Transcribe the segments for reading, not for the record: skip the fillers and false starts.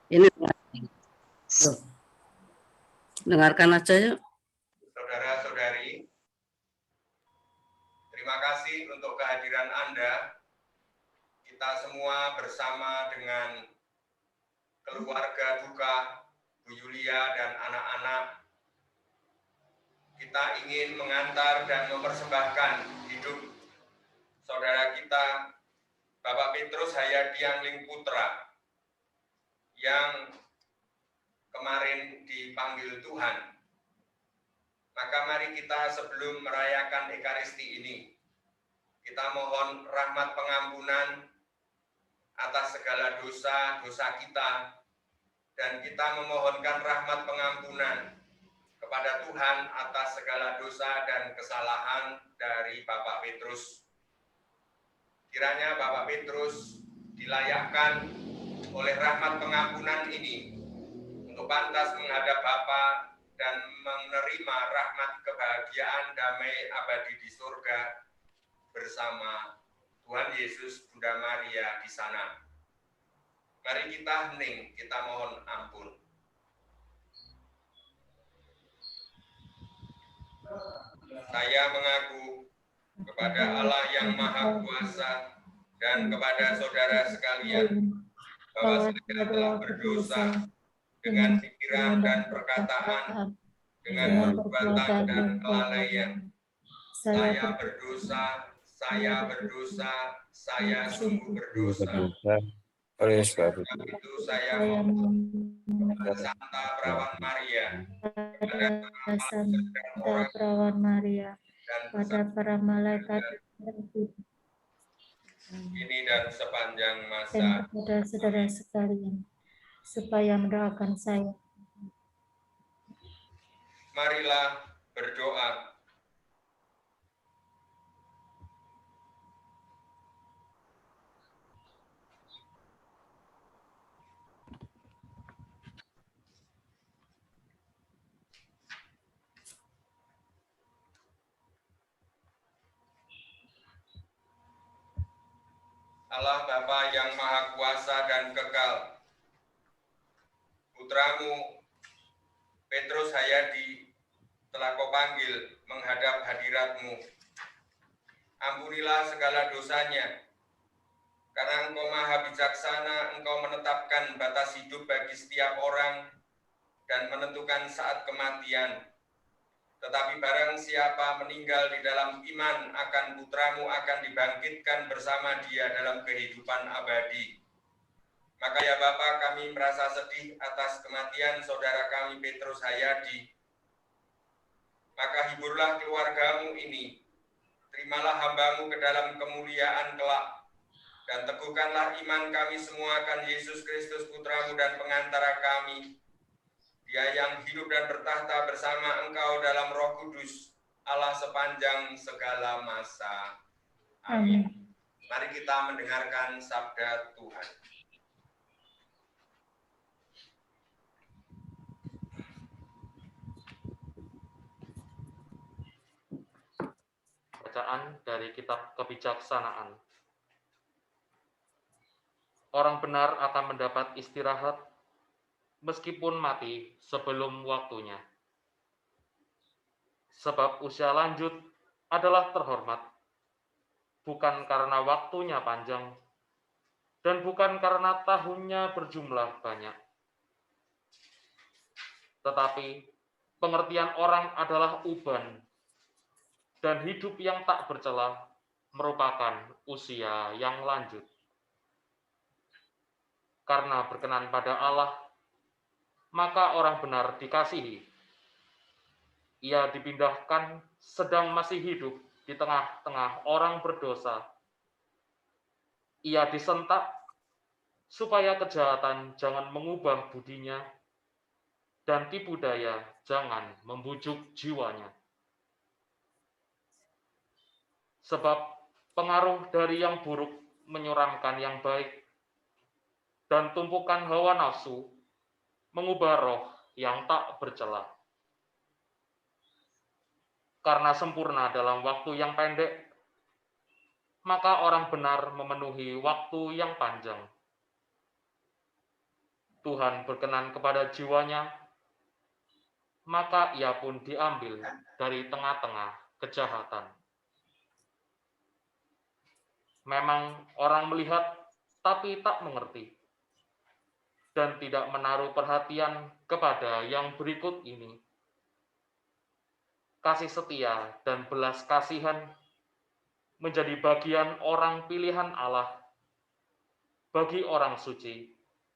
Ini tuh, dengarkan aja yuk. Saudara-saudari, terima kasih untuk kehadiran Anda. Kita semua bersama dengan keluarga duka Bu Yulia dan anak-anak, kita ingin mengantar dan mempersembahkan hidup saudara kita Bapak Petrus Hayadiangling Putra yang kemarin dipanggil Tuhan. Maka mari kita sebelum merayakan Ekaristi ini, kita mohon rahmat pengampunan atas segala dosa-dosa kita, dan kita memohonkan rahmat pengampunan kepada Tuhan atas segala dosa dan kesalahan dari Bapak Petrus. Kiranya Bapak Petrus dilayakkan oleh rahmat pengampunan ini untuk pantas menghadap Bapa dan menerima rahmat kebahagiaan damai abadi di surga bersama Tuhan Yesus, Bunda Maria di sana. Mari kita hening, kita mohon ampun. Saya mengaku kepada Allah yang Maha Kuasa dan kepada saudara sekalian bahwa saya telah berdosa dengan pikiran dan perkataan, dengan perbuatan dan kelalaian. Saya berdosa, saya sungguh berdosa. Oleh sebab itu saya mohon kepada Santa Perawan Maria, Santa Perawan Maria, pada para malaikat ini dan sepanjang dan masa. kepada saudara sekalian, supaya mendoakan saya. Marilah berdoa. Allah Bapa yang Maha Kuasa dan Kekal, Putramu Petrus Hayadi telah Kau panggil menghadap hadirat-Mu. Ampunilah segala dosanya, karena Engkau Maha Bijaksana, Engkau menetapkan batas hidup bagi setiap orang dan menentukan saat kematian. Tetapi barang siapa meninggal di dalam iman akan Putramu akan dibangkitkan bersama Dia dalam kehidupan abadi. Maka ya Bapa, kami merasa sedih atas kematian saudara kami Petrus Hayadi. Maka hiburlah keluargamu ini, terimalah hambamu ke dalam kemuliaan kelak, dan teguhkanlah iman kami semua akan Yesus Kristus Putramu dan pengantara kami, Dia yang hidup dan bertahta bersama Engkau dalam Roh Kudus, Allah sepanjang segala masa. Amin. Mari kita mendengarkan sabda Tuhan. Bacaan dari Kitab Kebijaksanaan. Orang benar akan mendapat istirahat meskipun mati sebelum waktunya. Sebab usia lanjut adalah terhormat, bukan karena waktunya panjang, dan bukan karena tahunnya berjumlah banyak. Tetapi pengertian orang adalah uban, dan hidup yang tak bercela merupakan usia yang lanjut. Karena berkenan pada Allah, maka orang benar dikasihi. Ia dipindahkan sedang masih hidup di tengah-tengah orang berdosa. Ia disentak supaya kejahatan jangan mengubah budinya, dan tipu daya jangan membujuk jiwanya. Sebab pengaruh dari yang buruk menyuramkan yang baik, dan tumpukan hawa nafsu mengubah roh yang tak bercela. Karena sempurna dalam waktu yang pendek, maka orang benar memenuhi waktu yang panjang. Tuhan berkenan kepada jiwanya, maka ia pun diambil dari tengah-tengah kejahatan. Memang orang melihat tapi tak mengerti, dan tidak menaruh perhatian kepada yang berikut ini. Kasih setia dan belas kasihan menjadi bagian orang pilihan Allah. Bagi orang suci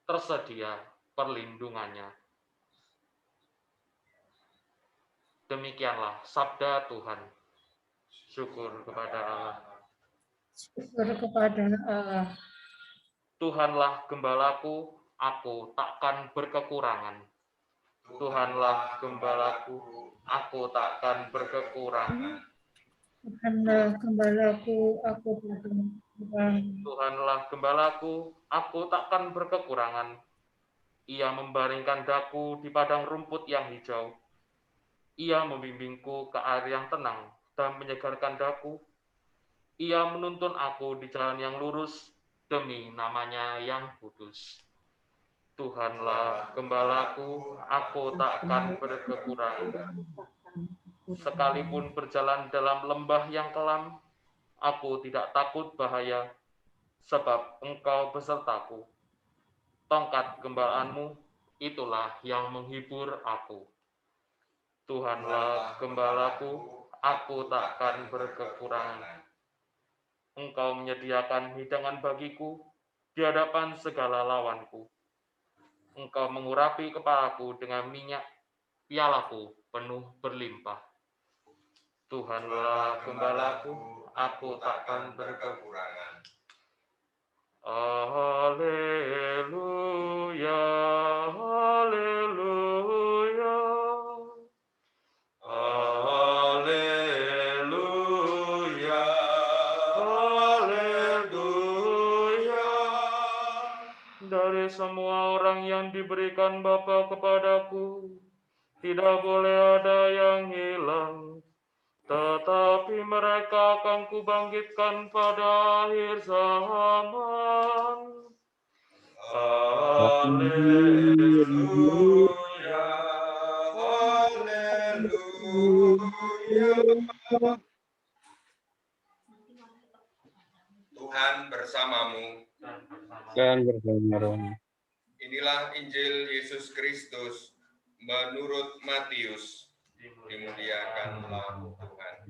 tersedia perlindungannya. Demikianlah sabda Tuhan. Syukur kepada Allah. Syukur kepada Allah. Tuhanlah gembalaku, aku takkan berkekurangan. Tuhanlah gembalaku, aku takkan berkekurangan. Tuhanlah gembalaku, aku takkan berkekurangan. Tuhanlah gembalaku, aku takkan berkekurangan. Ia membaringkan daku di padang rumput yang hijau. Ia membimbingku ke air yang tenang dan menyegarkan daku. Ia menuntun aku di jalan yang lurus demi namanya yang kudus. Tuhanlah gembalaku, aku takkan berkekurangan. Sekalipun berjalan dalam lembah yang kelam, aku tidak takut bahaya, sebab Engkau besertaku. Tongkat gembalaanmu, itulah yang menghibur aku. Tuhanlah gembalaku, aku takkan berkekurangan. Engkau menyediakan hidangan bagiku di hadapan segala lawanku. Engkau mengurapi kepalaku dengan minyak, pialaku penuh berlimpah. Tuhanlah gembalaku, aku takkan berkekurangan. Haleluya, haleluya, haleluya, haleluya. Dari semua orang yang diberikan Bapa kepadaku, tidak boleh ada yang hilang, tetapi mereka akan kubangkitkan pada akhir zaman. Haleluya, haleluya. Tuhan bersamamu. Dan bersama. Inilah Injil Yesus Kristus menurut Matius. Dimuliakanlah Tuhan.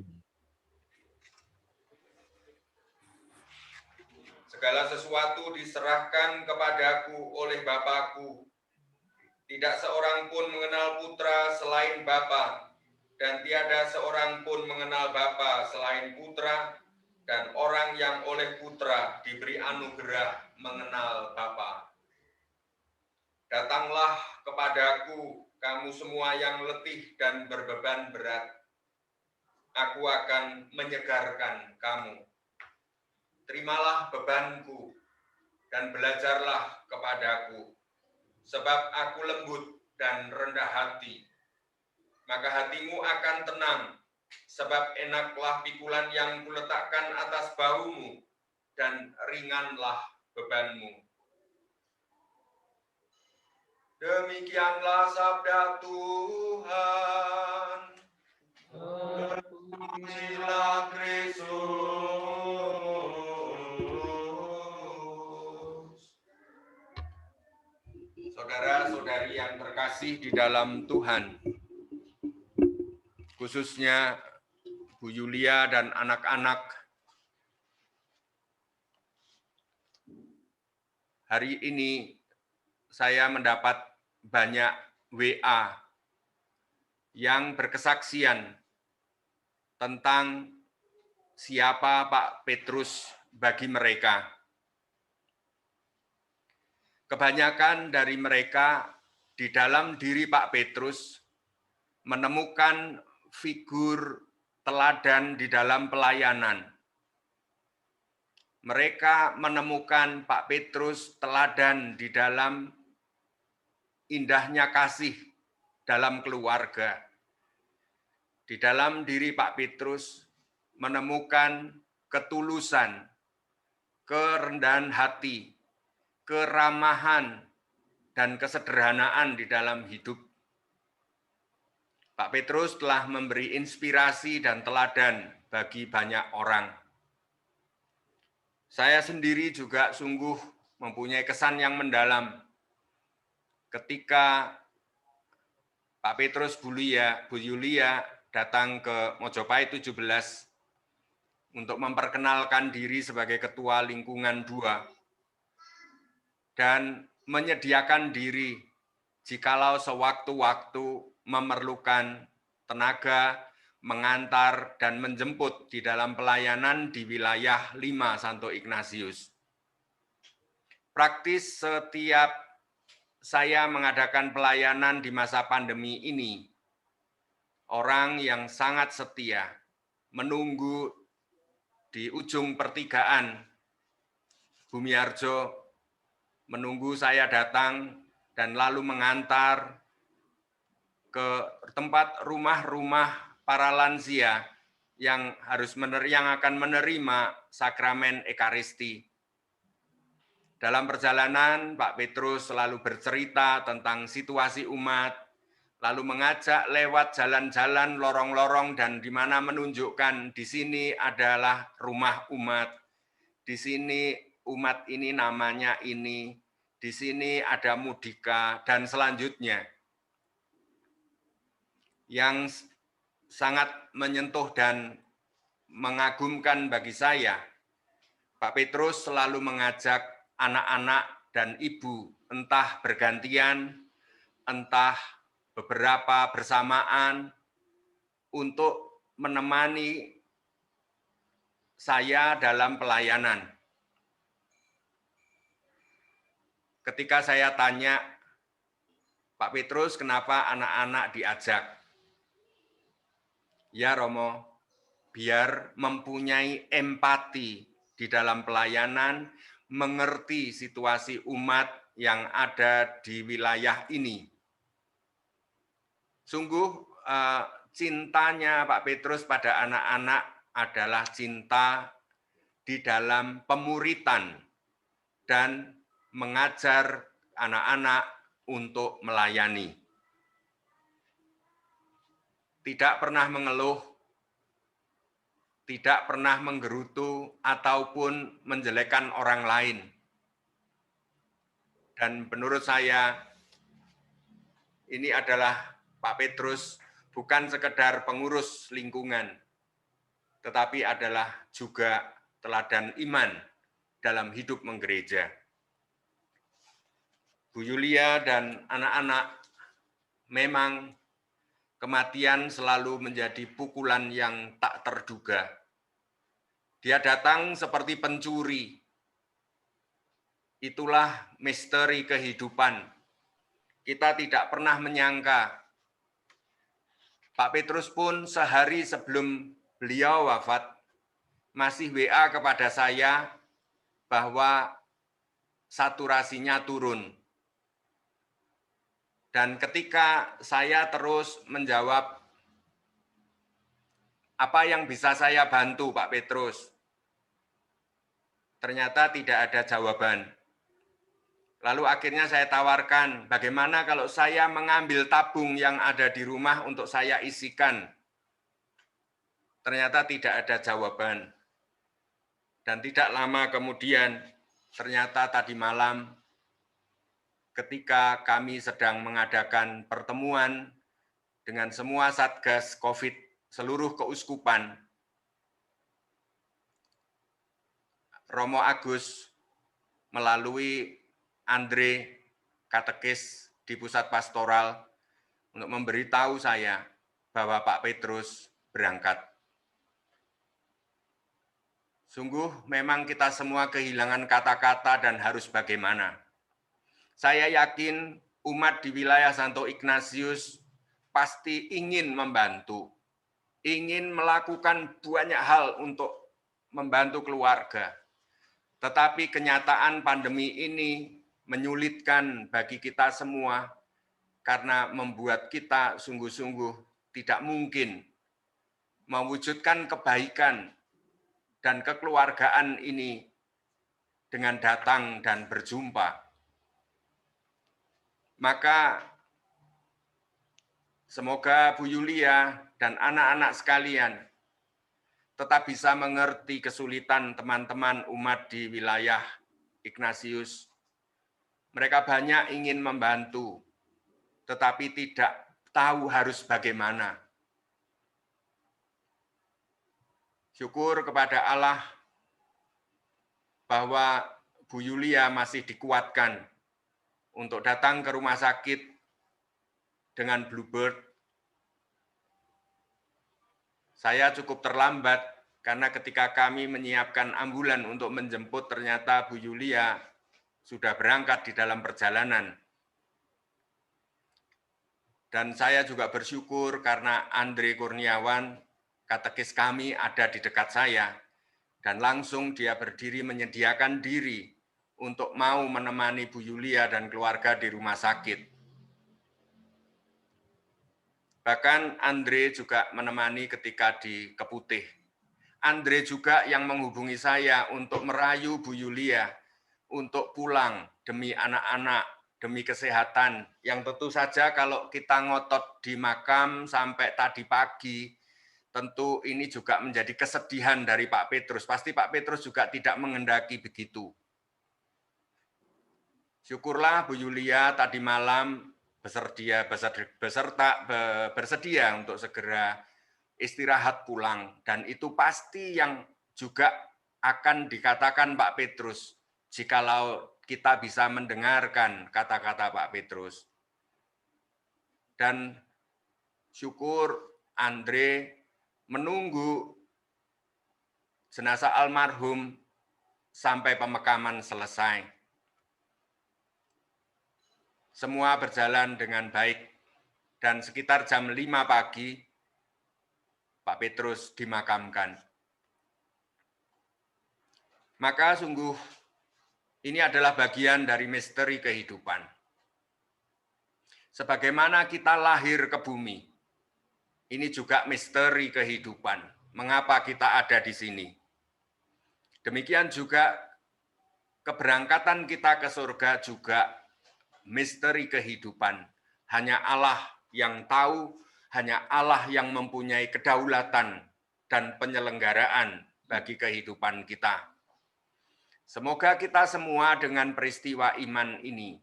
Segala sesuatu diserahkan kepadaku oleh Bapa-Ku. Tidak seorang pun mengenal Putra selain Bapa, dan tiada seorang pun mengenal Bapa selain Putra, dan orang yang oleh Putra diberi anugerah mengenal Bapa. Datanglah kepadaku, kamu semua yang letih dan berbeban berat. Aku akan menyegarkan kamu. Terimalah bebanku dan belajarlah kepadaku, sebab aku lembut dan rendah hati. Maka hatimu akan tenang, sebab enaklah pikulan yang kuletakkan atas bahumu, dan ringanlah bebanmu. Demikianlah sabda Tuhan. Terpujilah Kristus. Saudara-saudari yang terkasih di dalam Tuhan, khususnya Bu Yulia dan anak-anak, hari ini saya mendapat banyak WA yang berkesaksian tentang siapa Pak Petrus bagi mereka. Kebanyakan dari mereka di dalam diri Pak Petrus menemukan figur teladan di dalam pelayanan. Mereka menemukan Pak Petrus teladan di dalam indahnya kasih dalam keluarga. Di dalam diri Pak Petrus menemukan ketulusan, kerendahan hati, keramahan, dan kesederhanaan di dalam hidup. Pak Petrus telah memberi inspirasi dan teladan bagi banyak orang. Saya sendiri juga sungguh mempunyai kesan yang mendalam ketika Pak Petrus Bu Yulia datang ke Mojopahit 17 untuk memperkenalkan diri sebagai Ketua Lingkungan 2 dan menyediakan diri jikalau sewaktu-waktu memerlukan tenaga mengantar dan menjemput di dalam pelayanan di wilayah 5 Santo Ignatius. Praktis setiap saya mengadakan pelayanan di masa pandemi ini, orang yang sangat setia menunggu di ujung pertigaan Bumiarjo, menunggu saya datang dan lalu mengantar ke tempat rumah-rumah para lansia yang akan menerima sakramen Ekaristi. Dalam perjalanan, Pak Petrus selalu bercerita tentang situasi umat, lalu mengajak lewat jalan-jalan, lorong-lorong, dan di mana menunjukkan di sini adalah rumah umat, di sini umat ini namanya ini, di sini ada mudika, dan selanjutnya. Yang sangat menyentuh dan mengagumkan bagi saya, Pak Petrus selalu mengajak anak-anak dan ibu, entah bergantian, entah beberapa bersamaan, untuk menemani saya dalam pelayanan. Ketika saya tanya, Pak Petrus, kenapa anak-anak diajak? Ya Romo, biar mempunyai empati di dalam pelayanan, mengerti situasi umat yang ada di wilayah ini. Sungguh cintanya Pak Petrus pada anak-anak adalah cinta di dalam pemuritan dan mengajar anak-anak untuk melayani. Tidak pernah mengeluh, tidak pernah menggerutu ataupun menjelekkan orang lain. Dan menurut saya, ini adalah Pak Petrus bukan sekedar pengurus lingkungan, tetapi adalah juga teladan iman dalam hidup menggereja. Bu Yulia dan anak-anak, memang kematian selalu menjadi pukulan yang tak terduga. Dia datang seperti pencuri. Itulah misteri kehidupan. Kita tidak pernah menyangka. Pak Petrus pun sehari sebelum beliau wafat, masih WA kepada saya bahwa saturasinya turun. Dan ketika saya terus menjawab, apa yang bisa saya bantu Pak Petrus? Ternyata tidak ada jawaban. Lalu akhirnya saya tawarkan, bagaimana kalau saya mengambil tabung yang ada di rumah untuk saya isikan? Ternyata tidak ada jawaban. Dan tidak lama kemudian, ternyata tadi malam, ketika kami sedang mengadakan pertemuan dengan semua Satgas COVID seluruh keuskupan, Romo Agus melalui Andre Katekis di pusat pastoral untuk memberitahu saya bahwa Pak Petrus berangkat. Sungguh memang kita semua kehilangan kata-kata dan harus bagaimana. Saya yakin umat di wilayah Santo Ignatius pasti ingin membantu, ingin melakukan banyak hal untuk membantu keluarga. Tetapi kenyataan pandemi ini menyulitkan bagi kita semua karena membuat kita sungguh-sungguh tidak mungkin mewujudkan kebaikan dan kekeluargaan ini dengan datang dan berjumpa. Maka semoga Bu Yulia dan anak-anak sekalian tetap bisa mengerti kesulitan teman-teman umat di wilayah Ignatius. Mereka banyak ingin membantu, tetapi tidak tahu harus bagaimana. Syukur kepada Allah bahwa Bu Yulia masih dikuatkan untuk datang ke rumah sakit dengan Bluebird. Saya cukup terlambat karena ketika kami menyiapkan ambulan untuk menjemput, ternyata Bu Yulia sudah berangkat di dalam perjalanan. Dan saya juga bersyukur karena Andre Kurniawan, katekis kami, ada di dekat saya, dan langsung dia berdiri menyediakan diri untuk mau menemani Bu Yulia dan keluarga di rumah sakit. Bahkan Andre juga menemani ketika di Keputih. Andre juga yang menghubungi saya untuk merayu Bu Yulia untuk pulang demi anak-anak, demi kesehatan, yang tentu saja kalau kita ngotot di makam sampai tadi pagi, tentu ini juga menjadi kesedihan dari Pak Petrus. Pasti Pak Petrus juga tidak menghendaki begitu. Syukurlah Bu Yulia tadi malam bersedia untuk segera istirahat pulang. Dan itu pasti yang juga akan dikatakan Pak Petrus, jikalau kita bisa mendengarkan kata-kata Pak Petrus. Dan syukur Andre menunggu jenazah almarhum sampai pemakaman selesai. Semua berjalan dengan baik dan sekitar jam 5 pagi Pak Petrus dimakamkan. Maka sungguh ini adalah bagian dari misteri kehidupan. Sebagaimana kita lahir ke bumi, ini juga misteri kehidupan. Mengapa kita ada di sini? Demikian juga keberangkatan kita ke surga juga misteri kehidupan. Hanya Allah yang tahu, hanya Allah yang mempunyai kedaulatan dan penyelenggaraan bagi kehidupan kita. Semoga kita semua dengan peristiwa iman ini,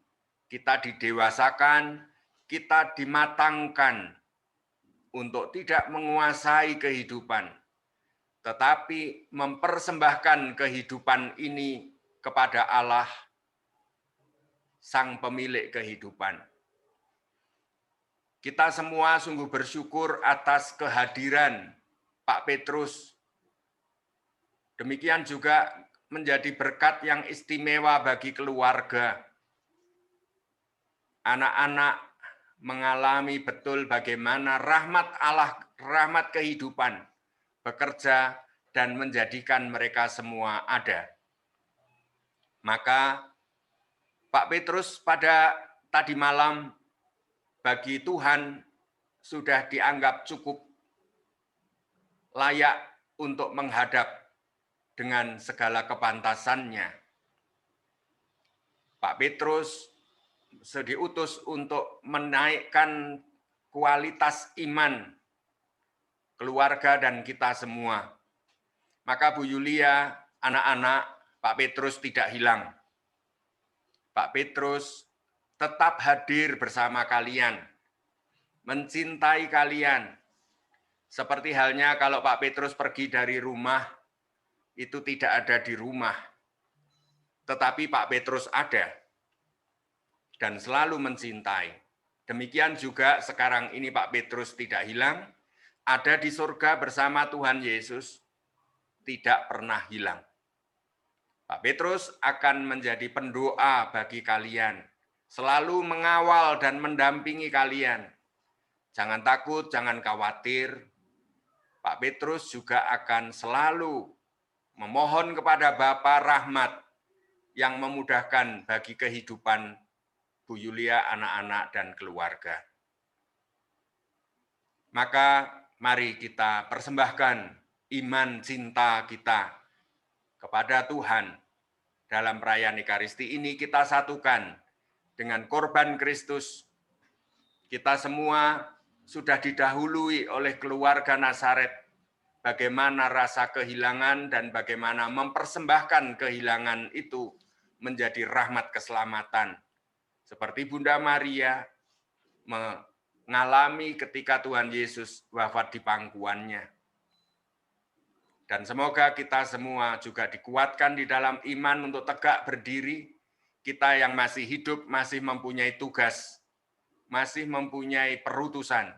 kita didewasakan, kita dimatangkan untuk tidak menguasai kehidupan, tetapi mempersembahkan kehidupan ini kepada Allah, Sang Pemilik kehidupan. Kita semua sungguh bersyukur atas kehadiran Pak Petrus. Demikian juga menjadi berkat yang istimewa bagi keluarga. Anak-anak mengalami betul bagaimana rahmat Allah, rahmat kehidupan bekerja dan menjadikan mereka semua ada. Maka Pak Petrus pada tadi malam bagi Tuhan sudah dianggap cukup layak untuk menghadap dengan segala kepantasannya. Pak Petrus diutus untuk menaikkan kualitas iman keluarga dan kita semua. Maka Bu Yulia, anak-anak, Pak Petrus tidak hilang. Pak Petrus tetap hadir bersama kalian, mencintai kalian. Seperti halnya kalau Pak Petrus pergi dari rumah, itu tidak ada di rumah. Tetapi Pak Petrus ada dan selalu mencintai. Demikian juga sekarang ini Pak Petrus tidak hilang, ada di surga bersama Tuhan Yesus, tidak pernah hilang. Pak Petrus akan menjadi pendoa bagi kalian, selalu mengawal dan mendampingi kalian. Jangan takut, jangan khawatir. Pak Petrus juga akan selalu memohon kepada Bapa rahmat yang memudahkan bagi kehidupan Bu Yulia, anak-anak, dan keluarga. Maka mari kita persembahkan iman cinta kita kepada Tuhan. Dalam perayaan Ekaristi ini kita satukan dengan korban Kristus. Kita semua sudah didahului oleh keluarga Nazaret, bagaimana rasa kehilangan dan bagaimana mempersembahkan kehilangan itu menjadi rahmat keselamatan. Seperti Bunda Maria mengalami ketika Tuhan Yesus wafat di pangkuannya. Dan semoga kita semua juga dikuatkan di dalam iman untuk tegak berdiri. Kita yang masih hidup, masih mempunyai tugas, masih mempunyai perutusan,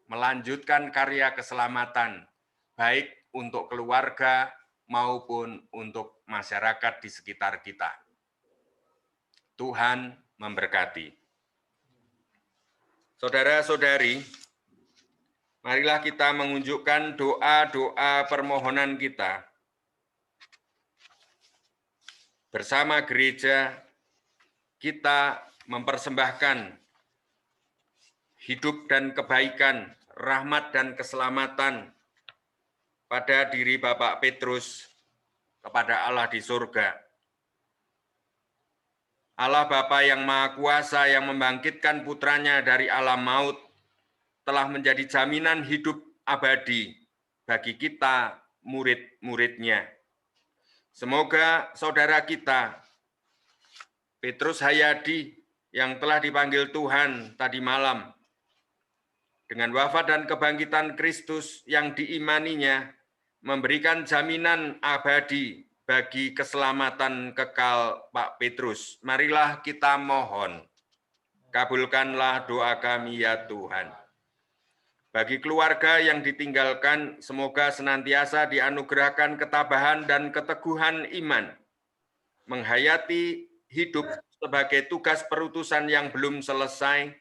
melanjutkan karya keselamatan, baik untuk keluarga maupun untuk masyarakat di sekitar kita. Tuhan memberkati. Saudara-saudari, marilah kita mengunjukkan doa-doa permohonan kita. Bersama gereja, kita mempersembahkan hidup dan kebaikan, rahmat dan keselamatan pada diri Bapak Petrus kepada Allah di surga. Allah Bapa yang Maha Kuasa yang membangkitkan putranya dari alam maut telah menjadi jaminan hidup abadi bagi kita murid-muridnya. Semoga saudara kita, Petrus Hayadi, yang telah dipanggil Tuhan tadi malam, dengan wafat dan kebangkitan Kristus yang diimaninya, memberikan jaminan abadi bagi keselamatan kekal Pak Petrus. Marilah kita mohon, kabulkanlah doa kami ya Tuhan. Bagi keluarga yang ditinggalkan, semoga senantiasa dianugerahkan ketabahan dan keteguhan iman, menghayati hidup sebagai tugas perutusan yang belum selesai,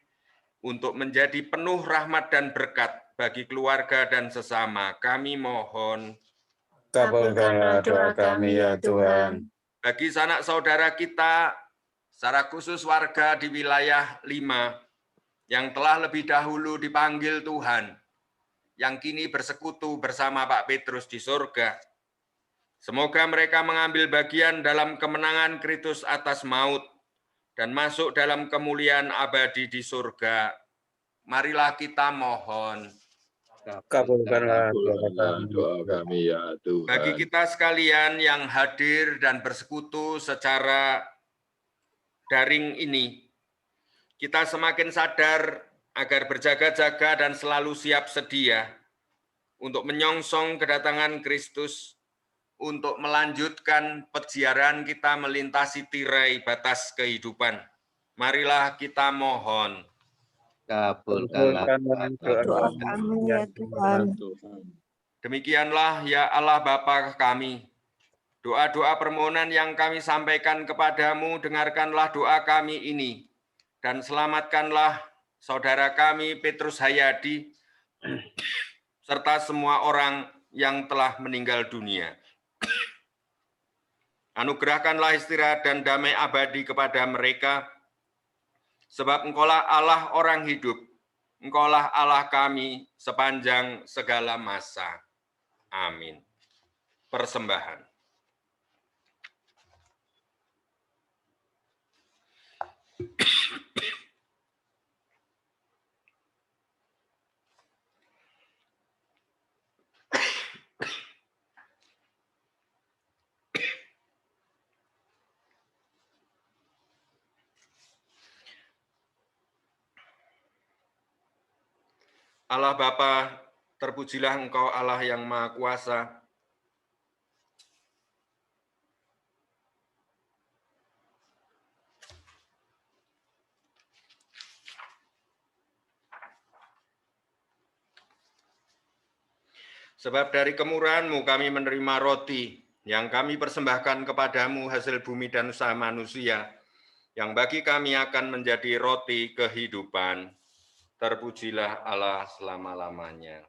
untuk menjadi penuh rahmat dan berkat bagi keluarga dan sesama. Kami mohon, Kabulkanlah doa kami ya Tuhan. bagi sanak saudara kita, secara khusus warga di wilayah 5, yang telah lebih dahulu dipanggil Tuhan, yang kini bersekutu bersama Pak Petrus di surga. Semoga mereka mengambil bagian dalam kemenangan Kristus atas maut dan masuk dalam kemuliaan abadi di surga. Marilah kita mohon. Kabulkanlah doa kami ya Tuhan. Bagi kita sekalian yang hadir dan bersekutu secara daring ini, kita semakin sadar agar berjaga-jaga dan selalu siap sedia untuk menyongsong kedatangan Kristus, untuk melanjutkan peziarahan kita melintasi tirai batas kehidupan. Marilah kita mohon. Kabulkanlah doa kami ya Tuhan. Demikianlah ya Allah Bapa kami, doa-doa permohonan yang kami sampaikan kepadamu, dengarkanlah doa kami ini, dan selamatkanlah saudara kami Petrus Hayadi, serta semua orang yang telah meninggal dunia. Anugerahkanlah istirahat dan damai abadi kepada mereka, sebab Engkaulah Allah orang hidup, Engkaulah Allah kami sepanjang segala masa. Amin. Persembahan. Allah Bapa, terpujilah Engkau Allah yang Maha Kuasa. Sebab dari kemurahan-Mu kami menerima roti yang kami persembahkan kepadamu hasil bumi dan usaha manusia, yang bagi kami akan menjadi roti kehidupan. Terpujilah Allah selama-lamanya.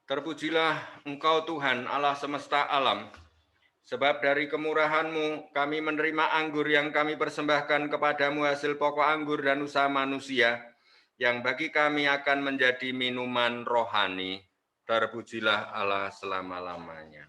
Terpujilah Engkau Tuhan Allah semesta alam, Sebab dari kemurahan-Mu kami menerima anggur yang kami persembahkan kepadamu hasil pokok anggur dan usaha manusia, yang bagi kami akan menjadi minuman rohani. Terpujilah Allah selama-lamanya.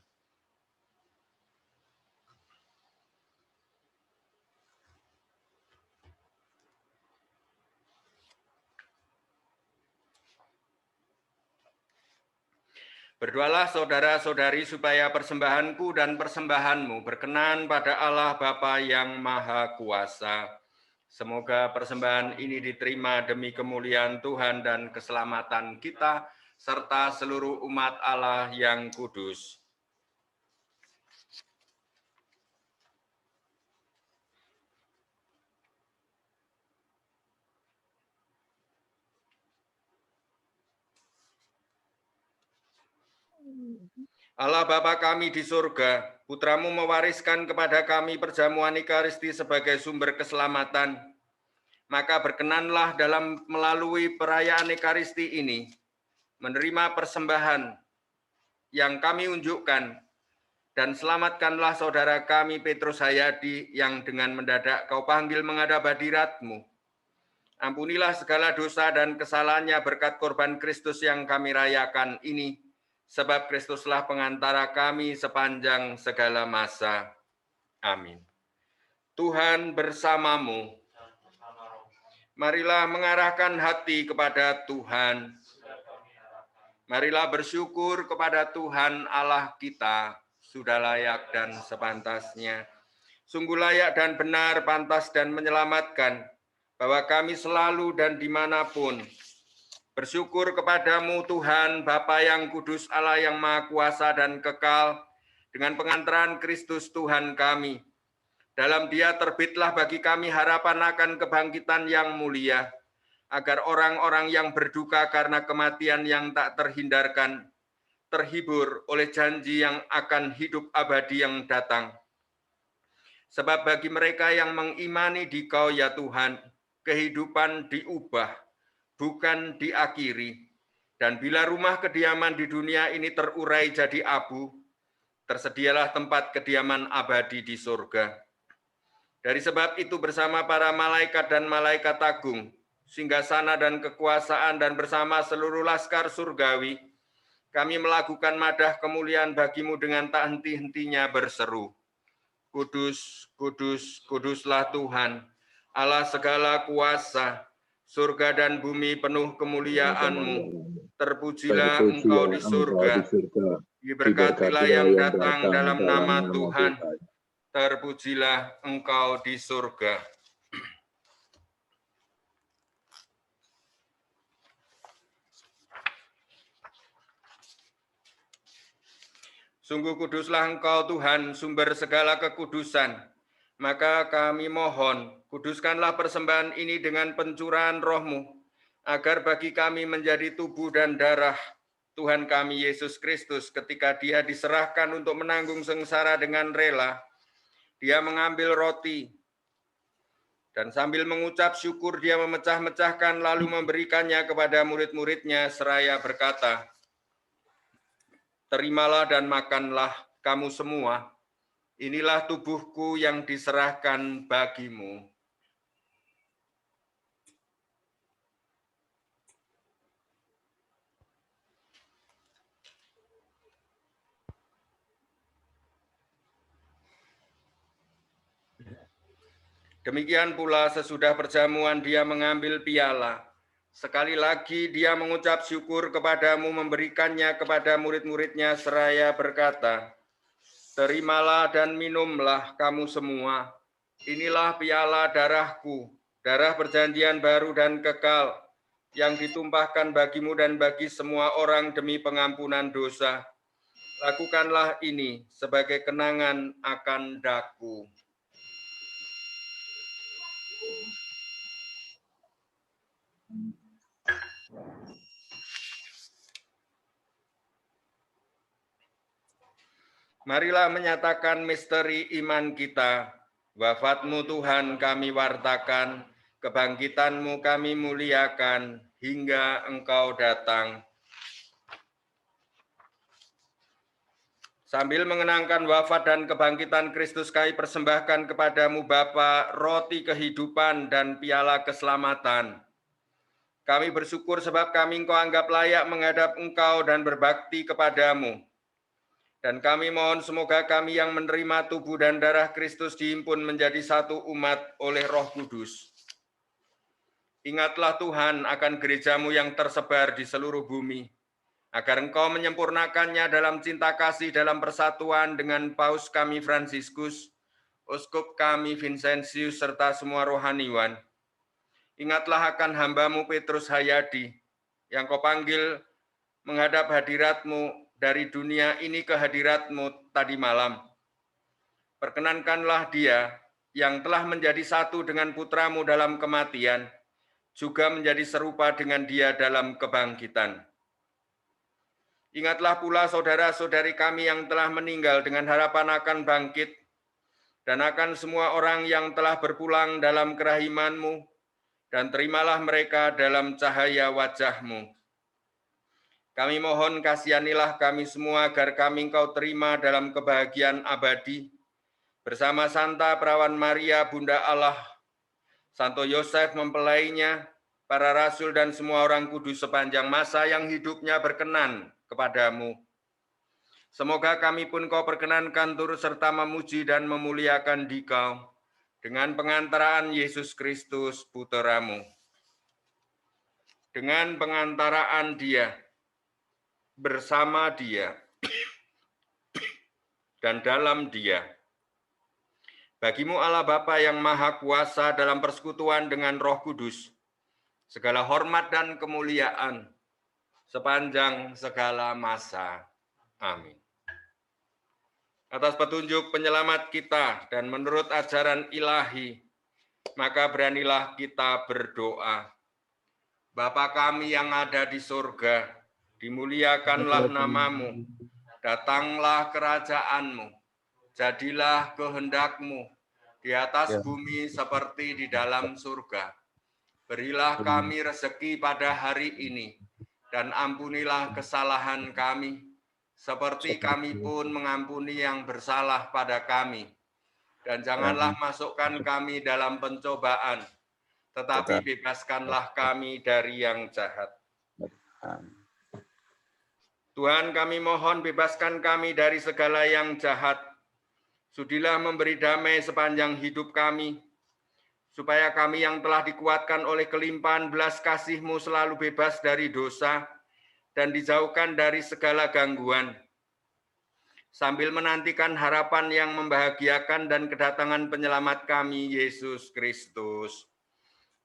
Berdoalah saudara-saudari supaya persembahanku dan persembahanmu berkenan pada Allah Bapa yang Maha Kuasa. Semoga persembahan ini diterima demi kemuliaan Tuhan dan keselamatan kita, serta seluruh umat Allah yang kudus. Allah Bapa kami di surga, Putramu mewariskan kepada kami perjamuan Ekaristi sebagai sumber keselamatan. Maka berkenanlah dalam melalui perayaan Ekaristi ini, menerima persembahan yang kami unjukkan, dan selamatkanlah saudara kami Petrus Hayadi yang dengan mendadak Kau panggil menghadap hadirat-Mu. Ampunilah segala dosa dan kesalahannya berkat korban Kristus yang kami rayakan ini, sebab Kristuslah pengantara kami sepanjang segala masa. Amin. Tuhan bersamamu. Marilah mengarahkan hati kepada Tuhan. Marilah bersyukur kepada Tuhan Allah kita, sudah layak dan sepantasnya. Sungguh layak dan benar, pantas dan menyelamatkan, bahwa kami selalu dan dimanapun bersyukur kepadamu Tuhan, Bapa yang kudus, Allah yang Maha Kuasa dan kekal, dengan pengantaran Kristus Tuhan kami. Dalam Dia terbitlah bagi kami harapan akan kebangkitan yang mulia, agar orang-orang yang berduka karena kematian yang tak terhindarkan, terhibur oleh janji yang akan hidup abadi yang datang. Sebab bagi mereka yang mengimani di Kau ya Tuhan, kehidupan diubah, bukan diakhiri. Dan bila rumah kediaman di dunia ini terurai jadi abu, tersedialah tempat kediaman abadi di surga. Dari sebab itu bersama para malaikat dan malaikat agung, singgasana dan kekuasaan dan bersama seluruh laskar surgawi, kami melakukan madah kemuliaan bagimu dengan tak henti-hentinya berseru. Kudus, kudus, kuduslah Tuhan, Allah segala kuasa, surga dan bumi penuh kemuliaan-Mu. Terpujilah Engkau di surga, diberkatilah yang datang dalam nama Tuhan. Terpujilah Engkau di surga. Sungguh kuduslah Engkau Tuhan, sumber segala kekudusan. Maka kami mohon, kuduskanlah persembahan ini dengan pencurahan Roh-Mu, agar bagi kami menjadi tubuh dan darah Tuhan kami Yesus Kristus ketika Dia diserahkan untuk menanggung sengsara dengan rela. Dia mengambil roti, dan sambil mengucap syukur dia memecah-mecahkan lalu memberikannya kepada murid-muridnya seraya berkata, terimalah dan makanlah kamu semua, inilah tubuhku yang diserahkan bagimu. Demikian pula sesudah perjamuan dia mengambil piala. Sekali lagi dia mengucap syukur kepadamu, memberikannya kepada murid-muridnya seraya berkata, terimalah dan minumlah kamu semua. Inilah piala darahku, darah perjanjian baru dan kekal, yang ditumpahkan bagimu dan bagi semua orang demi pengampunan dosa. Lakukanlah ini sebagai kenangan akan daku. Marilah menyatakan misteri iman kita. Wafat-Mu Tuhan kami wartakan, kebangkitan-Mu kami muliakan, hingga Engkau datang. Sambil mengenangkan wafat dan kebangkitan Kristus, kami persembahkan kepadamu Bapa roti kehidupan dan piala keselamatan. Kami bersyukur sebab kami Engkau anggap layak menghadap Engkau dan berbakti kepadamu. Dan kami mohon semoga kami yang menerima tubuh dan darah Kristus dihimpun menjadi satu umat oleh Roh Kudus. Ingatlah Tuhan akan gerejamu yang tersebar di seluruh bumi, agar Engkau menyempurnakannya dalam cinta kasih dalam persatuan dengan Paus kami Fransiskus, Uskup kami Vincentius, serta semua rohaniwan. Ingatlah akan hambamu Petrus Hayadi, yang Kau panggil menghadap hadiratmu dari dunia ini ke hadiratmu tadi malam. Perkenankanlah dia yang telah menjadi satu dengan putramu dalam kematian, juga menjadi serupa dengan dia dalam kebangkitan. Ingatlah pula saudara-saudari kami yang telah meninggal dengan harapan akan bangkit, dan akan semua orang yang telah berpulang dalam kerahiman-Mu, dan terimalah mereka dalam cahaya wajah-Mu. Kami mohon kasihanilah kami semua agar kami Engkau terima dalam kebahagiaan abadi, bersama Santa Perawan Maria, Bunda Allah, Santo Yosef mempelainya, para rasul dan semua orang kudus sepanjang masa yang hidupnya berkenan kepadamu. Semoga kami pun Kau perkenankan turut serta memuji dan memuliakan Dikau dengan pengantaraan Yesus Kristus, Putra-Mu. Dengan pengantaraan Dia, bersama Dia, dan dalam Dia. Bagimu Allah Bapa yang Maha Kuasa dalam persekutuan dengan Roh Kudus, segala hormat dan kemuliaan sepanjang segala masa. Amin. Atas petunjuk penyelamat kita dan menurut ajaran ilahi, maka beranilah kita berdoa. Bapa kami yang ada di surga, dimuliakanlah namamu, datanglah kerajaan-Mu, jadilah kehendak-Mu di atas bumi seperti di dalam surga. Berilah kami rezeki pada hari ini, dan ampunilah kesalahan kami, seperti kami pun mengampuni yang bersalah pada kami. Dan janganlah masukkan kami dalam pencobaan, tetapi bebaskanlah kami dari yang jahat. Tuhan, kami mohon bebaskan kami dari segala yang jahat. Sudilah memberi damai sepanjang hidup kami, supaya kami yang telah dikuatkan oleh kelimpahan belas kasih-Mu selalu bebas dari dosa dan dijauhkan dari segala gangguan, sambil menantikan harapan yang membahagiakan dan kedatangan penyelamat kami, Yesus Kristus.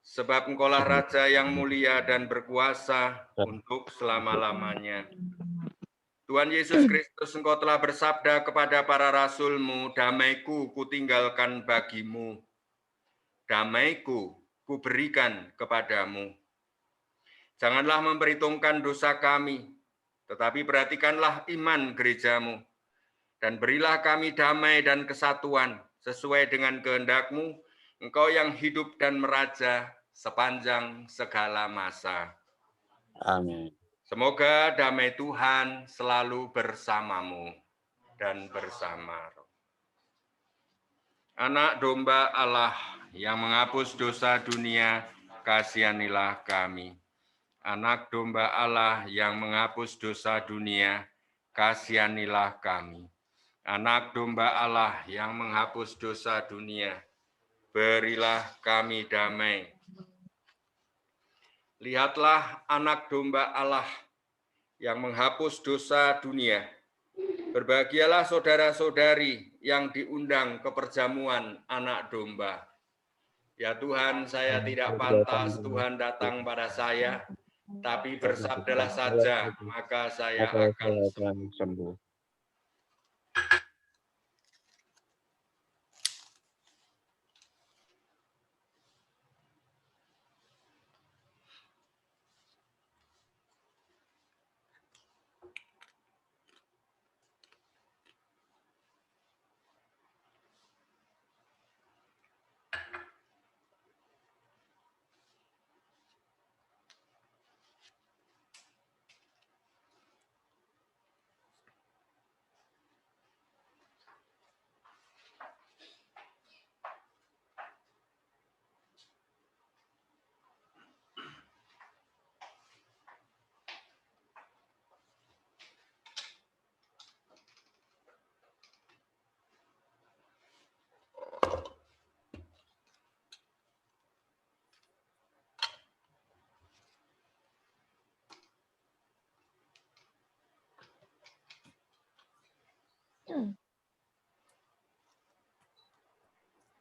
Sebab Engkaulah Raja yang mulia dan berkuasa untuk selama-lamanya. Tuhan Yesus Kristus, Engkau telah bersabda kepada para rasul-Mu, damai-Ku kutinggalkan bagimu, damai-Ku kuberikan kepadamu. Janganlah memperhitungkan dosa kami, tetapi perhatikanlah iman gereja-Mu, dan berilah kami damai dan kesatuan sesuai dengan kehendak-Mu, Engkau yang hidup dan meraja sepanjang segala masa. Amin. Semoga damai Tuhan selalu bersamamu dan bersama roh. Anak domba Allah yang menghapus dosa dunia, kasihanilah kami. Anak domba Allah yang menghapus dosa dunia, kasihanilah kami. Anak domba Allah yang menghapus dosa dunia, berilah kami damai. Lihatlah anak domba Allah yang menghapus dosa dunia. Berbahagialah saudara-saudari yang diundang ke perjamuan anak domba. Ya Tuhan, saya tidak pantas Tuhan datang pada saya, tapi bersabdalah saja, maka saya akan sembuh.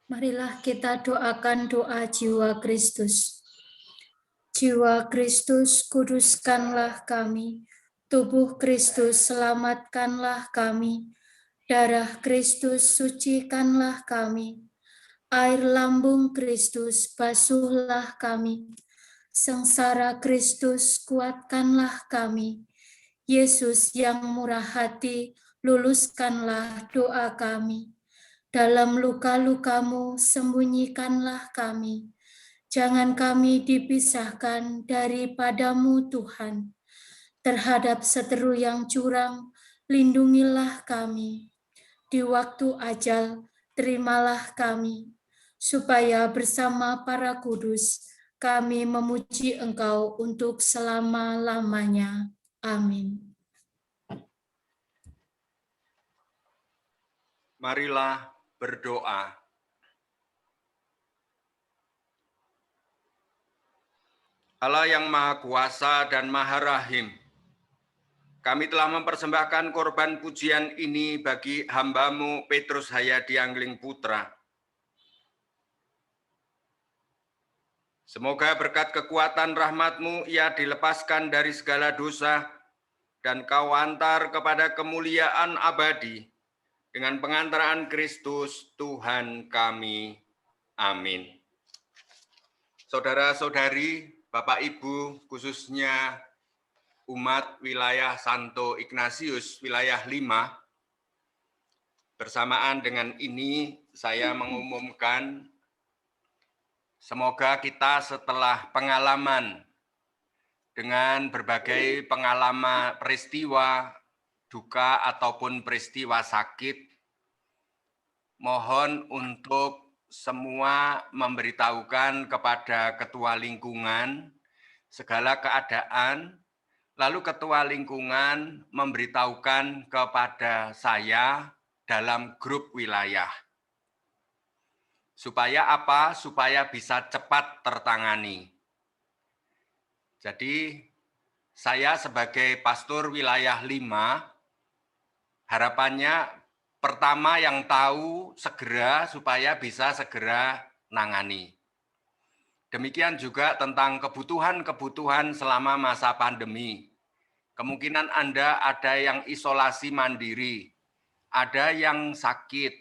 Marilah kita doakan doa jiwa Kristus. Jiwa Kristus, kuduskanlah kami. Tubuh Kristus, selamatkanlah kami. Darah Kristus, sucikanlah kami. Air lambung Kristus, basuhlah kami. Sengsara Kristus, kuatkanlah kami. Yesus yang murah hati, luluskanlah doa kami. Dalam luka-lukamu, sembunyikanlah kami. Jangan kami dipisahkan daripadamu, Tuhan. Terhadap seteru yang curang, lindungilah kami. Di waktu ajal, terimalah kami, supaya bersama para kudus kami memuji Engkau untuk selama-lamanya. Amin. Marilah berdoa. Allah yang Maha Kuasa dan Maha Rahim, kami telah mempersembahkan korban pujian ini bagi hamba-Mu Petrus Hayadi Angling Putra. Semoga berkat kekuatan rahmat-Mu ia dilepaskan dari segala dosa dan Kau antar kepada kemuliaan abadi dengan pengantaraan Kristus Tuhan kami. Amin. Saudara-saudari, Bapak Ibu, khususnya umat wilayah Santo Ignatius, wilayah 5, bersamaan dengan ini saya mengumumkan semoga kita setelah pengalaman dengan berbagai pengalaman peristiwa duka ataupun peristiwa sakit, mohon untuk semua memberitahukan kepada ketua lingkungan segala keadaan, lalu ketua lingkungan memberitahukan kepada saya dalam grup wilayah. Supaya apa? Supaya bisa cepat tertangani. Jadi saya sebagai pastor wilayah 5, harapannya pertama yang tahu segera supaya bisa segera nangani. Demikian juga tentang kebutuhan-kebutuhan selama masa pandemi. Kemungkinan Anda ada yang isolasi mandiri, ada yang sakit,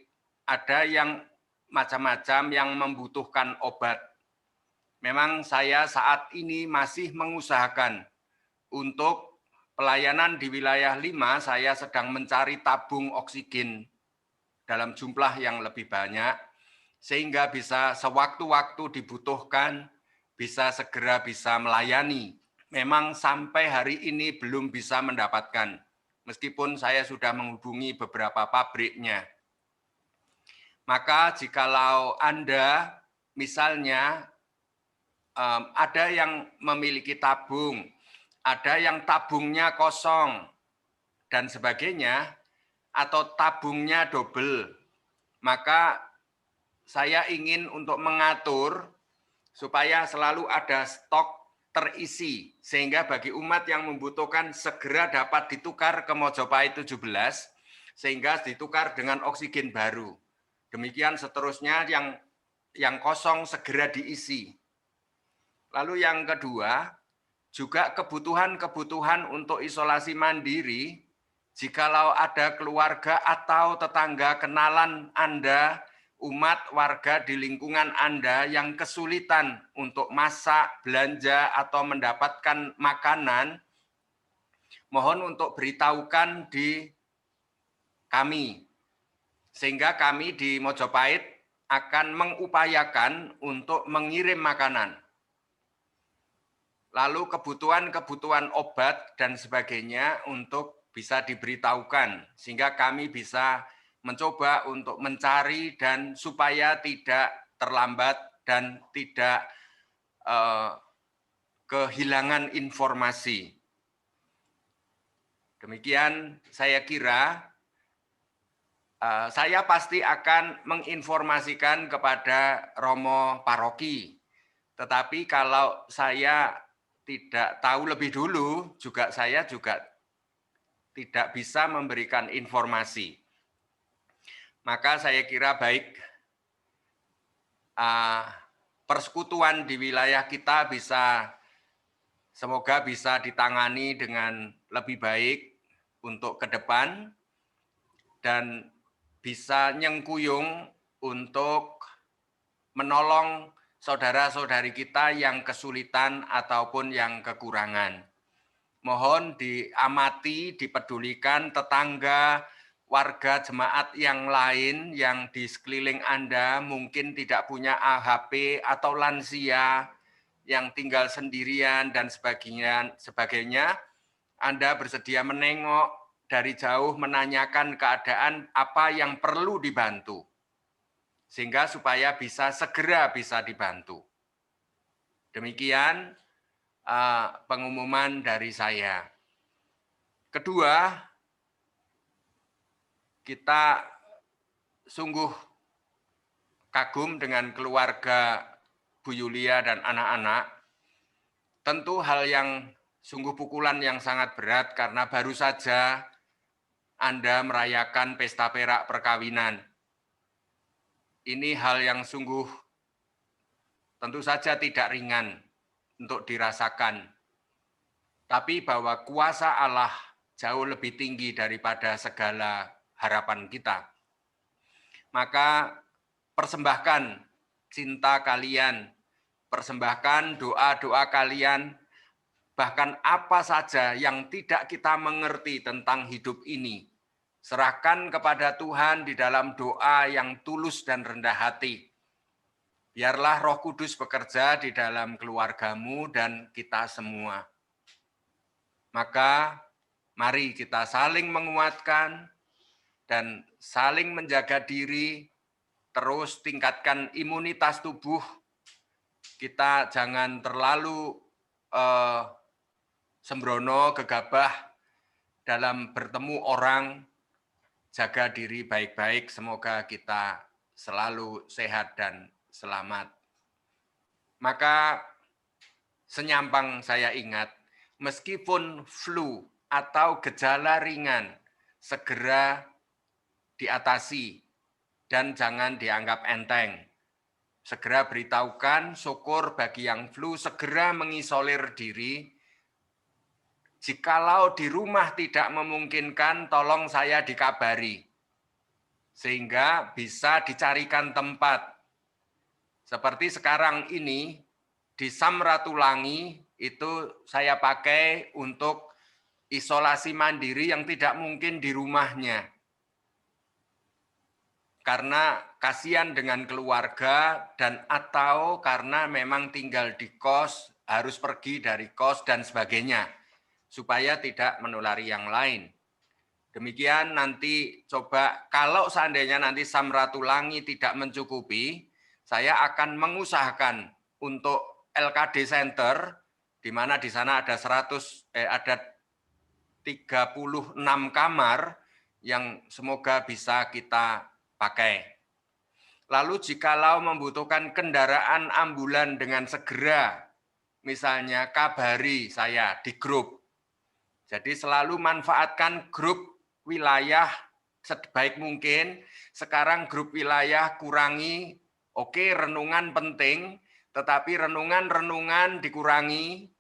ada yang macam-macam yang membutuhkan obat. Memang saya saat ini masih mengusahakan untuk pelayanan di wilayah 5, saya sedang mencari tabung oksigen dalam jumlah yang lebih banyak, sehingga bisa sewaktu-waktu dibutuhkan, bisa segera bisa melayani. Memang sampai hari ini belum bisa mendapatkan, meskipun saya sudah menghubungi beberapa pabriknya. Maka jikalau Anda misalnya ada yang memiliki tabung, ada yang tabungnya kosong, dan sebagainya, atau tabungnya double, maka saya ingin untuk mengatur supaya selalu ada stok terisi, sehingga bagi umat yang membutuhkan segera dapat ditukar ke Mojopahit 17, sehingga ditukar dengan oksigen baru. Demikian seterusnya yang kosong segera diisi. Lalu yang kedua, juga kebutuhan-kebutuhan untuk isolasi mandiri, jikalau ada keluarga atau tetangga kenalan Anda, umat warga di lingkungan Anda yang kesulitan untuk masak, belanja, atau mendapatkan makanan, mohon untuk beritahukan di kami. Sehingga kami di Mojopahit akan mengupayakan untuk mengirim makanan. Lalu kebutuhan-kebutuhan obat dan sebagainya untuk bisa diberitahukan, sehingga kami bisa mencoba untuk mencari dan supaya tidak terlambat dan tidak kehilangan informasi. Demikian saya kira saya pasti akan menginformasikan kepada Romo Paroki. Tetapi kalau saya tidak tahu lebih dulu, saya juga tidak bisa memberikan informasi. Maka saya kira baik persekutuan di wilayah kita semoga bisa ditangani dengan lebih baik untuk ke depan dan bisa nyengkuyung untuk menolong saudara-saudari kita yang kesulitan ataupun yang kekurangan. Mohon diamati, dipedulikan tetangga, warga jemaat yang lain yang di sekeliling Anda mungkin tidak punya AHP atau lansia yang tinggal sendirian dan sebagainya. Anda bersedia menengok dari jauh, menanyakan keadaan apa yang perlu dibantu, sehingga supaya segera bisa dibantu. Demikian pengumuman dari saya. Kedua, kita sungguh kagum dengan keluarga Bu Yulia dan anak-anak. Tentu hal yang sungguh pukulan yang sangat berat karena baru saja Anda merayakan pesta perak perkawinan. Ini hal yang sungguh tentu saja tidak ringan untuk dirasakan. Tapi bahwa kuasa Allah jauh lebih tinggi daripada segala harapan kita. Maka persembahkan cinta kalian, persembahkan doa-doa kalian, bahkan apa saja yang tidak kita mengerti tentang hidup ini. Serahkan kepada Tuhan di dalam doa yang tulus dan rendah hati. Biarlah Roh Kudus bekerja di dalam keluargamu dan kita semua. Maka mari kita saling menguatkan dan saling menjaga diri, terus tingkatkan imunitas tubuh. Kita jangan terlalu sembrono, gegabah dalam bertemu orang. Jaga diri baik-baik, semoga kita selalu sehat dan selamat. Maka senyampang saya ingat, meskipun flu atau gejala ringan, segera diatasi dan jangan dianggap enteng. Segera beritahukan, syukur bagi yang flu, segera mengisolir diri. Jikalau di rumah tidak memungkinkan, tolong saya dikabari. Sehingga bisa dicarikan tempat. Seperti sekarang ini, di Samratulangi, itu saya pakai untuk isolasi mandiri yang tidak mungkin di rumahnya. Karena kasihan dengan keluarga dan atau karena memang tinggal di kos, harus pergi dari kos dan sebagainya, supaya tidak menulari yang lain. Demikian nanti coba kalau seandainya nanti Samratulangi tidak mencukupi, saya akan mengusahakan untuk LKD Center, di mana di sana ada 36 kamar yang semoga bisa kita pakai. Lalu jikalau membutuhkan kendaraan ambulan dengan segera, misalnya kabari saya di grup. Jadi selalu manfaatkan grup wilayah sebaik mungkin. Sekarang grup wilayah kurangi, oke, renungan penting, tetapi renungan dikurangi,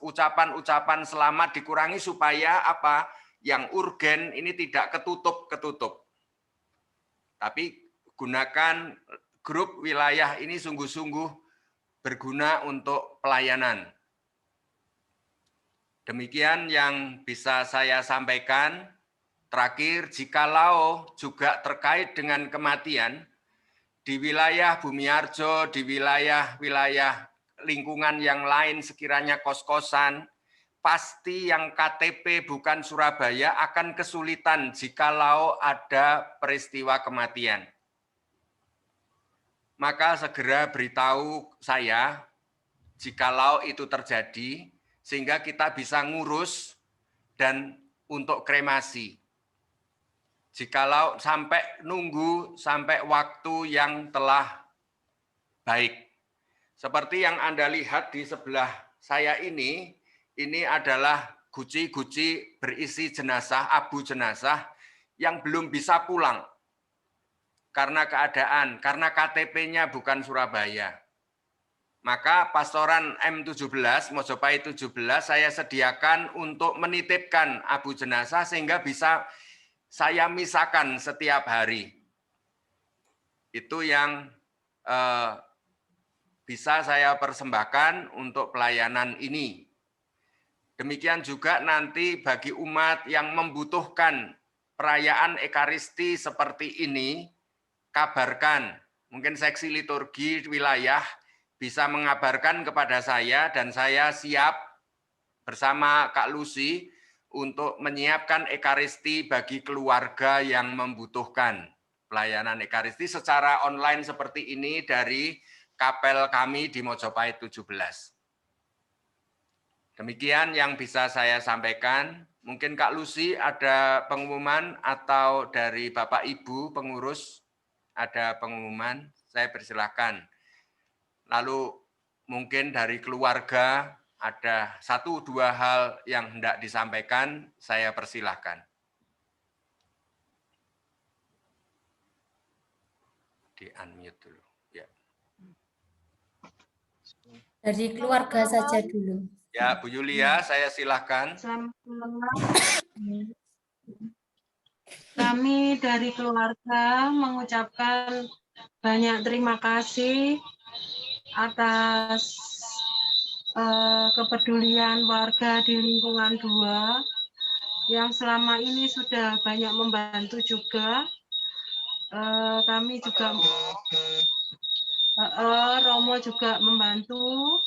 ucapan-ucapan selamat dikurangi supaya apa? Yang urgen ini tidak ketutup. Tapi gunakan grup wilayah ini sungguh-sungguh berguna untuk pelayanan. Demikian yang bisa saya sampaikan. Terakhir, jikalau juga terkait dengan kematian, di wilayah Bumiharjo, di wilayah lingkungan yang lain sekiranya kos-kosan, pasti yang KTP bukan Surabaya akan kesulitan jikalau ada peristiwa kematian. Maka segera beritahu saya jikalau itu terjadi, sehingga kita bisa ngurus dan untuk kremasi. Jikalau nunggu sampai waktu yang telah baik. Seperti yang Anda lihat di sebelah saya ini adalah guci-guci berisi jenazah, abu jenazah yang belum bisa pulang. karena keadaan, karena KTP-nya bukan Surabaya. Maka pastoran M17, Mojopahit 17, saya sediakan untuk menitipkan abu jenazah sehingga bisa saya misahkan setiap hari. Itu yang bisa saya persembahkan untuk pelayanan ini. Demikian juga nanti bagi umat yang membutuhkan perayaan Ekaristi seperti ini, kabarkan. Mungkin seksi liturgi wilayah bisa mengabarkan kepada saya dan saya siap bersama Kak Lucy untuk menyiapkan Ekaristi bagi keluarga yang membutuhkan pelayanan Ekaristi secara online seperti ini dari kapel kami di Mojopahit 17. Demikian yang bisa saya sampaikan. Mungkin Kak Lucy ada pengumuman atau dari Bapak Ibu pengurus ada pengumuman, saya persilahkan. Lalu mungkin dari keluarga ada 1-2 hal yang hendak disampaikan, saya persilahkan. Di-unmute dulu. Ya. Dari keluarga saja dulu. Ya, Bu Yulia, saya silahkan. Kami dari keluarga mengucapkan banyak terima kasih atas kepedulian warga di lingkungan 2 yang selama ini sudah banyak membantu juga. Kami juga Romo juga membantu.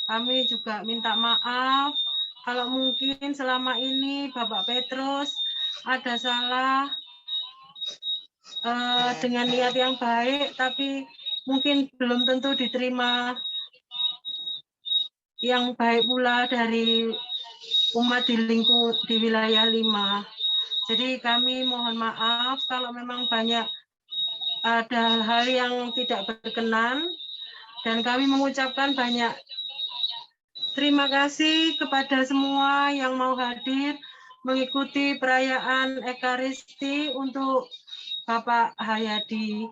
Kami juga minta maaf kalau mungkin selama ini Bapak Petrus ada salah dengan niat yang baik, tapi mungkin belum tentu diterima yang baik pula dari umat di wilayah 5. Jadi kami mohon maaf kalau memang banyak ada hal yang tidak berkenan, dan kami mengucapkan banyak terima kasih kepada semua yang mau hadir mengikuti perayaan Ekaristi untuk Bapak Hayadi.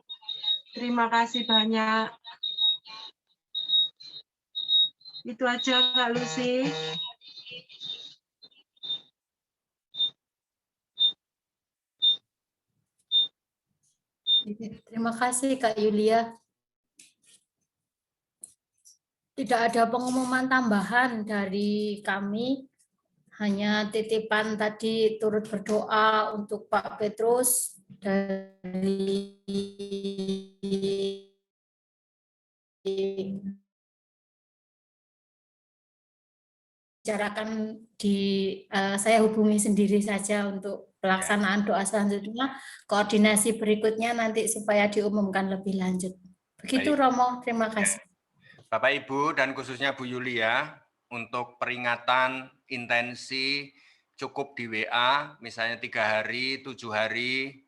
Terima kasih banyak. Itu aja Kak Lucy. Terima kasih Kak Yulia. Tidak ada pengumuman tambahan dari kami, hanya titipan tadi turut berdoa untuk Pak Petrus dari bicarakan saya hubungi sendiri saja untuk pelaksanaan doa selanjutnya, koordinasi berikutnya nanti supaya diumumkan lebih lanjut. Begitu. Baik. Romo, terima kasih. Bapak Ibu dan khususnya Bu Yulia, untuk peringatan intensi cukup di WA, misalnya 3 hari, 7 hari,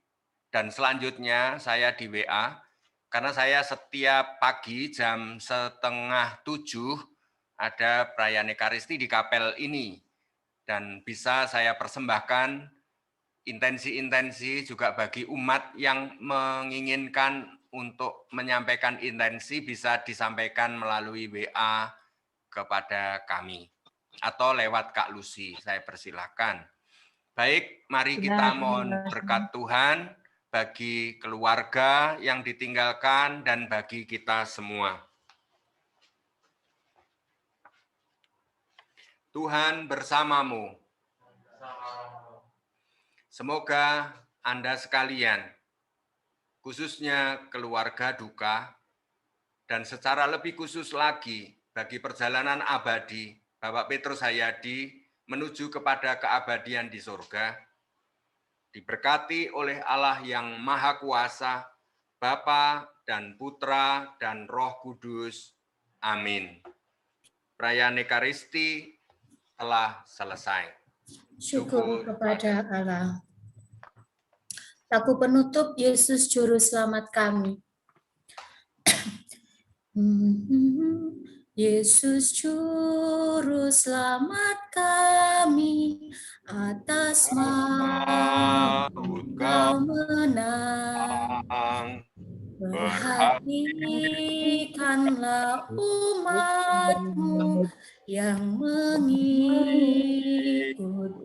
dan selanjutnya saya di WA, karena saya setiap pagi jam 6:30 ada perayaan Ekaristi di kapel ini, dan bisa saya persembahkan intensi-intensi juga bagi umat yang menginginkan untuk menyampaikan intensi bisa disampaikan melalui WA kepada kami atau lewat Kak Lucy, saya persilahkan. Baik, mari kita mohon berkat Tuhan bagi keluarga yang ditinggalkan dan bagi kita semua. Tuhan bersamamu. Semoga Anda sekalian, khususnya keluarga duka, dan secara lebih khusus lagi bagi perjalanan abadi Bapak Petrus Hayadi menuju kepada keabadian di surga, diberkati oleh Allah yang Maha Kuasa, Bapa dan Putra dan Roh Kudus. Amin. Perayaan Ekaristi telah selesai. Syukur kepada Allah. Lagu penutup, Yesus Juru Selamat kami. Yesus Juru Selamat kami, atas maut Kau menang. Berkatikanlah umat-Mu yang mengikut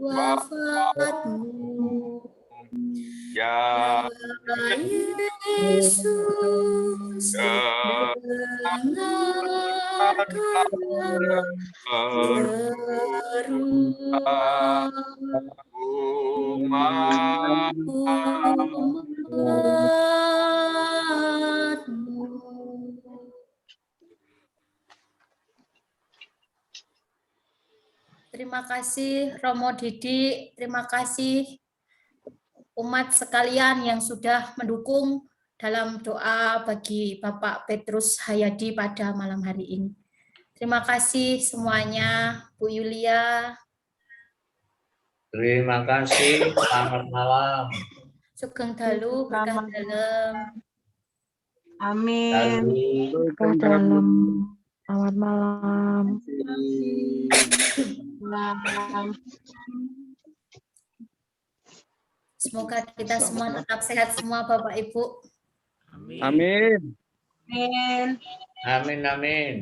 wafat-Mu. Ya Yesus, dengarkanlah seruan umat-Mu. Terima kasih Romo Didi, terima kasih umat sekalian yang sudah mendukung dalam doa bagi Bapak Petrus Hayadi pada malam hari ini. Terima kasih semuanya, Bu Yulia. Terima kasih. Selamat malam. Sugeng dalu berkah dalem. Amin. Berkah dalam. Selamat malam. Malam. Semoga kita semua tetap sehat semua Bapak Ibu. Amin. Amin. Amin, amin.